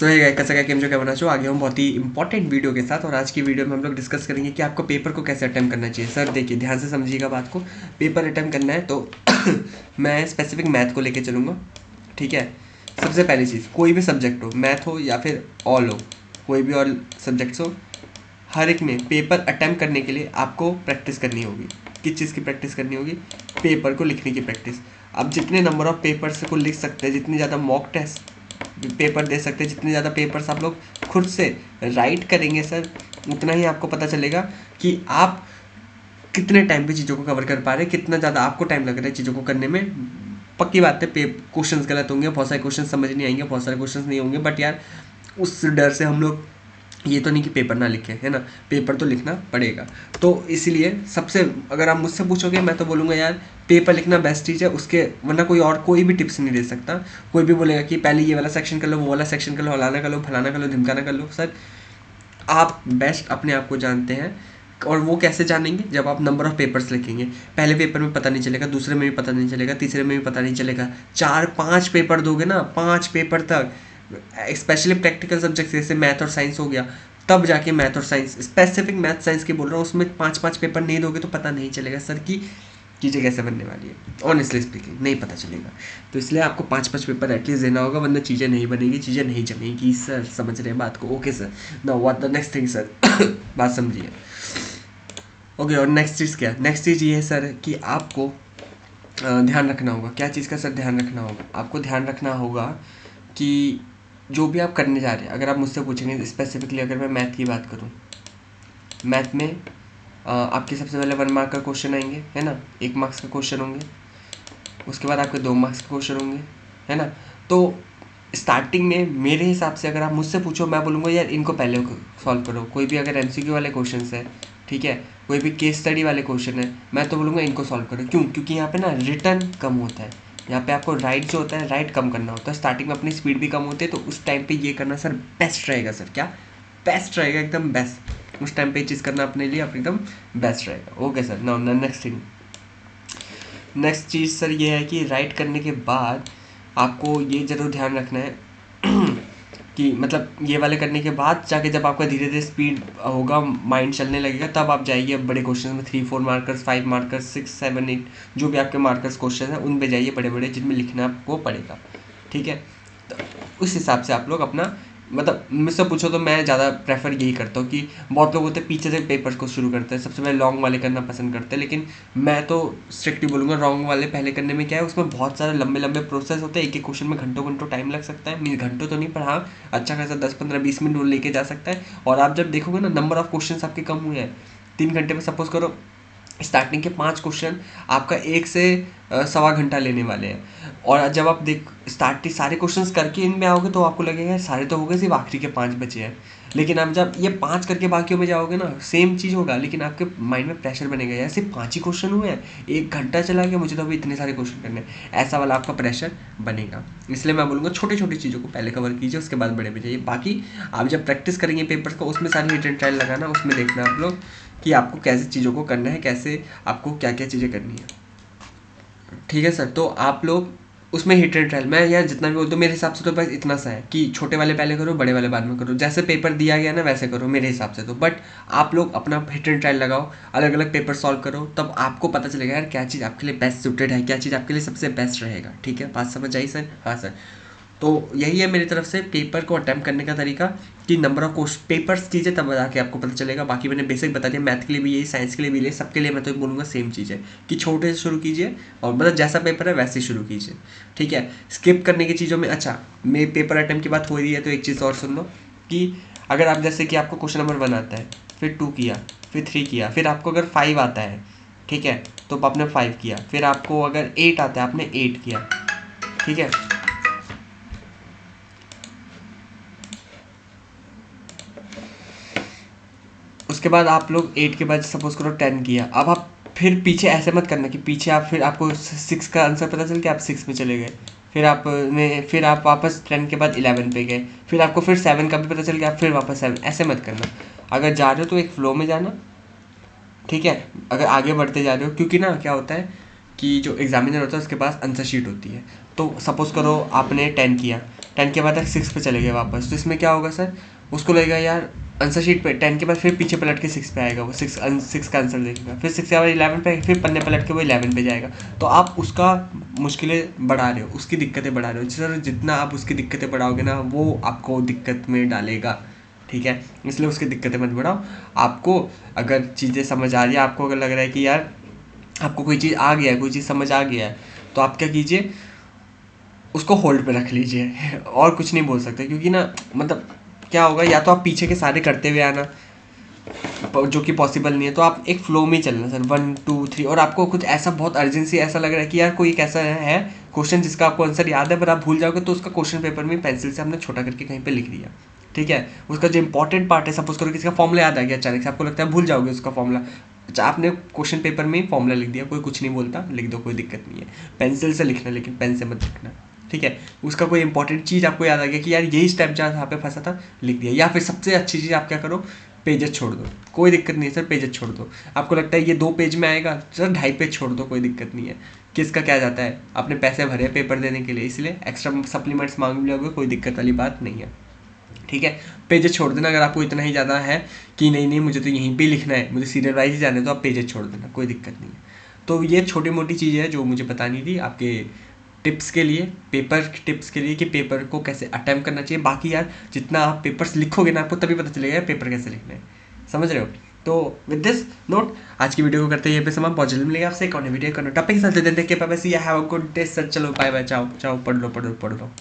सो है गाइस, कैसा गेम जो क्या बना आगे हम बहुत ही इंपॉर्टेंट वीडियो के साथ। और आज की वीडियो में हम लोग डिस्कस करेंगे कि आपको पेपर को कैसे अटेम्प्ट करना चाहिए। सर देखिए, ध्यान से समझिएगा बात को। पेपर अटेम्प्ट करना है तो मैं स्पेसिफिक मैथ को लेके चलूँगा, ठीक है। सबसे पहली चीज़, कोई भी सब्जेक्ट हो, मैथ हो या फिर ऑल हो, कोई भी और सब्जेक्ट्स हो, हर एक में पेपर अटेम्प्ट करने के लिए आपको प्रैक्टिस करनी होगी। किस चीज़ की प्रैक्टिस करनी होगी? पेपर को लिखने की प्रैक्टिस। अब जितने नंबर ऑफ पेपर्स को लिख सकते हैं, जितनी ज़्यादा मॉक टेस्ट पेपर दे सकते हैं, जितने ज़्यादा पेपर्स आप लोग खुद से राइट करेंगे सर, उतना ही आपको पता चलेगा कि आप कितने टाइम पे चीज़ों को कवर कर पा रहे हैं, कितना ज़्यादा आपको टाइम लग रहा है चीज़ों को करने में। पक्की बात है, क्वेश्चंस गलत होंगे, बहुत सारे क्वेश्चन समझ नहीं आएंगे, बहुत सारे क्वेश्चन नहीं होंगे, बट यार उस डर से हम लोग ये तो नहीं कि पेपर ना लिखें, है ना, पेपर तो लिखना पड़ेगा। तो इसीलिए सबसे, अगर आप मुझसे पूछोगे, मैं तो बोलूँगा यार पेपर लिखना बेस्ट चीज़ है, उसके वरना कोई भी टिप्स नहीं दे सकता। कोई भी बोलेगा कि पहले ये वाला सेक्शन कर लो, वो वाला सेक्शन कर लो, हलाना कर लो, फलाना कर लो, ढिमकाना कर लो। सर आप बेस्ट अपने आप को जानते हैं। और वो कैसे जानेंगे? जब आप नंबर ऑफ पेपर्स लिखेंगे। पहले पेपर में पता नहीं चलेगा, दूसरे में भी पता नहीं चलेगा, तीसरे में भी पता नहीं चलेगा, 4-5 पेपर दोगे ना, 5 पेपर तक, स्पेशली प्रैक्टिकल सब्जेक्ट जैसे मैथ और साइंस हो गया, तब जाके मैथ और साइंस, स्पेसिफिक मैथ साइंस की बोल रहा हूँ, उसमें 5-5 पेपर नहीं दोगे तो पता नहीं चलेगा सर की चीज़ें कैसे बनने वाली है। ऑनेस्टली स्पीकिंग नहीं पता चलेगा। तो इसलिए आपको 5-5 पेपर एटलीस्ट देना होगा, वरना चीज़ें नहीं बनेगी, चीज़ें नहीं जमेगी सर। समझ रहे हैं बात को? Okay sir, now what the next thing sir? बात समझिए। ओके, और नेक्स्ट चीज़ क्या? नेक्स्ट चीज़ ये है सर कि आपको ध्यान रखना होगा। क्या चीज़ का सर ध्यान रखना होगा? आपको ध्यान रखना होगा कि जो भी आप करने जा रहे हैं, अगर आप मुझसे पूछेंगे स्पेसिफिकली, अगर मैं मैथ की बात करूँ, मैथ में आपके सबसे पहले 1 मार्क का क्वेश्चन आएंगे, है ना, 1 मार्क्स का क्वेश्चन होंगे, उसके बाद आपके 2 मार्क्स के क्वेश्चन होंगे, है ना। तो स्टार्टिंग में मेरे हिसाब से अगर आप मुझसे पूछो, मैं बोलूँगा यार इनको पहले सॉल्व करो। कोई भी अगर एमसीक्यू वाले क्वेश्चन है, ठीक है, कोई भी केस स्टडी वाले क्वेश्चन है, मैं तो बोलूँगा इनको सॉल्व करो। क्यों? क्योंकि यहाँ पे ना रिटर्न कम होता है, यहाँ पे आपको राइट जो होता है, राइट कम करना होता है। स्टार्टिंग में अपनी स्पीड भी कम होती है, तो उस टाइम पे ये करना सर बेस्ट रहेगा। सर क्या बेस्ट रहेगा? एकदम बेस्ट। उस टाइम पे ये चीज़ करना अपने लिए आप एकदम बेस्ट रहेगा। Okay sir, now next thing, next चीज़ सर ये है कि राइट करने के बाद आपको ये ज़रूर ध्यान रखना है कि मतलब ये वाले करने के बाद जाके जब आपका धीरे धीरे स्पीड होगा, माइंड चलने लगेगा, तब आप जाइए अब बड़े क्वेश्चन में, 3-4 मार्कर्स, 5 मार्कर्स, 6-7-8 जो भी आपके मार्कर्स क्वेश्चन हैं उन पे जाइए, बड़े बड़े, जिनमें लिखना आपको पड़ेगा, ठीक है। तो उस हिसाब से आप लोग अपना, मतलब मुझसे पूछो तो मैं ज़्यादा प्रेफर यही करता हूँ कि बहुत लोग होते हैं पीछे से पेपर्स को शुरू करते हैं, सबसे पहले लॉन्ग वाले करना पसंद करते हैं, लेकिन मैं तो स्ट्रिक्टली बोलूँगा लॉन्ग वाले पहले करने में क्या है, उसमें बहुत सारे लंबे लंबे प्रोसेस होते हैं, एक एक क्वेश्चन में घंटों घंटों टाइम लग सकता है। घंटों तो नहीं, पर हाँ अच्छा खासा 10-15-20 मिनट वो लेके जा सकता है। और आप जब देखोगे ना, नंबर ऑफ क्वेश्चन आपके कम हुए हैं 3 घंटे में, सपोज करो स्टार्टिंग के 5 क्वेश्चन आपका 1 से 1.25 घंटा लेने वाले हैं, और जब आप स्टार्टिंग सारे क्वेश्चंस करके इनमें आओगे तो आपको लगेगा सारे तो हो गए, सिर्फ आखिरी के 5 बचे हैं। लेकिन आप जब ये 5 करके बाकियों में जाओगे ना, सेम चीज़ होगा, लेकिन आपके माइंड में प्रेशर बनेगा, यार सिर्फ 5 ही क्वेश्चन हुए हैं, 1 घंटा चला गया, मुझे तो अभी इतने सारे क्वेश्चन करने हैं, ऐसा वाला आपका प्रेशर बनेगा। इसलिए मैं बोलूँगा छोटी छोटी चीज़ों को पहले कवर कीजिए, उसके बाद बड़े में जाइए। बाकी आप जब प्रैक्टिस करेंगे पेपर्स को, उसमें सारी हिट एंड ट्रायल लगाना, उसमें देखना आप लोग कि आपको कैसे चीज़ों को करना है, कैसे आपको क्या क्या चीज़ें करनी है, ठीक है सर। तो आप लोग उसमें हिट एंड ट्रायल, मैं यार जितना भी बोलता हूँ, मेरे हिसाब से तो बस इतना सा है कि छोटे वाले पहले करो, बड़े वाले बाद में करो, जैसे पेपर दिया गया ना वैसे करो मेरे हिसाब से तो। बट आप लोग अपना हिट एंड ट्रायल लगाओ, अलग अलग पेपर सॉल्व करो, तब आपको पता चलेगा यार क्या चीज़ आपके लिए बेस्ट सूटेड है, क्या चीज़ आपके लिए सबसे बेस्ट रहेगा, ठीक है। बात समझ आई सर? हाँ सर। तो यही है मेरी तरफ से पेपर को अटैम्प्ट करने का तरीका, कि नंबर ऑफ क्वेश्चन पेपर्स कीजिए, तब जाके आपको पता चलेगा। बाकी मैंने बेसिक बता दिया, मैथ के लिए भी यही, साइंस के लिए भी यही, सबके लिए मैं तो बोलूँगा सेम चीज़ है कि छोटे से शुरू कीजिए, और मतलब जैसा पेपर है वैसे ही शुरू कीजिए, ठीक है। स्किप करने की चीज़ों में, अच्छा मेरे पेपर अटैम्प्ट की बात हो रही है तो एक चीज़ और सुन लो, कि अगर आप जैसे कि आपको क्वेश्चन नंबर 1 आता है, फिर 2 किया, फिर 3 किया, फिर आपको अगर 5 आता है, ठीक है, तो आपने 5 किया, फिर आपको अगर 8 आता है, आपने 8 किया, ठीक है। उसके बाद आप लोग 8 के बाद सपोज करो 10 किया, अब आप फिर पीछे ऐसे मत करना कि पीछे आप, फिर आपको 6 का आंसर पता चल के आप 6 में चले गए, फिर आप वापस 10 के बाद 11 पे गए, फिर आपको फिर 7 का भी पता चल गया, आप फिर वापस 7, ऐसे मत करना। अगर जा रहे हो तो एक फ्लो में जाना, ठीक है। अगर आगे बढ़ते जा रहे हो, क्योंकि ना क्या होता है कि जो एग्जामिनर होता है उसके पास आंसर शीट होती है, तो सपोज करो आपने 10 किया, 10 के बाद 6 पे चले गए वापस, तो इसमें क्या होगा सर, उसको लगेगा यार आंसर शीट पे 10 के बाद फिर पीछे पलट के 6 पे आएगा, वो 6 का आंसर देखेगा, फिर 6 के बाद 11 पे, फिर पन्ने पलट के वो 11 पे जाएगा। तो आप उसका मुश्किलें बढ़ा रहे हो, उसकी दिक्कतें बढ़ा रहे हो सर। जितना आप उसकी दिक्कतें बढ़ाओगे ना, वो आपको दिक्कत में डालेगा, ठीक है। इसलिए उसकी दिक्कतें मत बढ़ाओ। आपको अगर चीज़ें समझ आ रही है, आपको अगर लग रहा है कि यार आपको कोई चीज़ आ गया है, कोई चीज़ समझ आ गया है, तो आप क्या कीजिए, उसको होल्ड पे रख लीजिए और कुछ नहीं बोल सकते, क्योंकि ना मतलब क्या होगा, या तो आप पीछे के सारे करते हुए आना, जो कि पॉसिबल नहीं है, तो आप एक फ्लो में चलना सर, 1 2 3, और आपको कुछ ऐसा बहुत अर्जेंसी ऐसा लग रहा है कि यार कोई एक ऐसा है क्वेश्चन जिसका आपको आंसर याद है पर आप भूल जाओगे, तो उसका क्वेश्चन पेपर में पेंसिल से हमने छोटा करके कहीं पे लिख दिया, ठीक है। उसका जो इंपॉर्टेंट पार्ट है, सपोज करो किसी का फॉर्मूला याद आ गया अचानक से, आपको लगता है भूल जाओगे उसका फॉर्मूला, अच्छा आपने क्वेश्चन पेपर में ही फॉर्मूला लिख दिया, कोई कुछ नहीं बोलता, लिख दो, कोई दिक्कत नहीं है। पेंसिल से लिखना, लेकिन पेन से मत लिखना, ठीक है। उसका कोई इंपॉर्टेंट चीज़ आपको याद आ गया कि यार यही स्टेप जहाँ पे फंसा था, लिख दिया। या फिर सबसे अच्छी चीज़ आप क्या करो, पेजेस छोड़ दो, कोई दिक्कत नहीं है सर, पेजेस छोड़ दो। आपको लगता है ये 2 पेज में आएगा सर, 2.5 पेज छोड़ दो, कोई दिक्कत नहीं है। किसका क्या जाता है, आपने पैसे भरे पेपर देने के लिए, इसलिए एक्स्ट्रा सप्लीमेंट्स मांग लोगे, कोई दिक्कत वाली बात नहीं है, ठीक है। पेजेस छोड़ देना, अगर आपको इतना ही ज़्यादा है कि नहीं नहीं मुझे तो यहीं पे लिखना है, मुझे सीरियल वाइज ही जाना है, तो आप पेजेस छोड़ देना, कोई दिक्कत नहीं है। तो ये छोटी मोटी चीज़ें हैं जो मुझे बतानी थी आपके टिप्स के लिए, पेपर टिप्स के लिए, कि पेपर को कैसे अटेम्प्ट करना चाहिए। बाकी यार जितना आप पेपर्स लिखोगे ना, आपको तभी पता चलेगा यार पेपर कैसे लिखना है, समझ रहे हो। तो विद दिस नोट आज की वीडियो को करते हैं ये पे समाप्त। बहुत जल्दी मिलेगा आपसे एक और वीडियो, टॉपिक के साथ। देखिए bye bye, see have a good day sir, चलो बाय बाय, चाओ चाओ, पढ़ लो पढ़ लो पढ़ लो।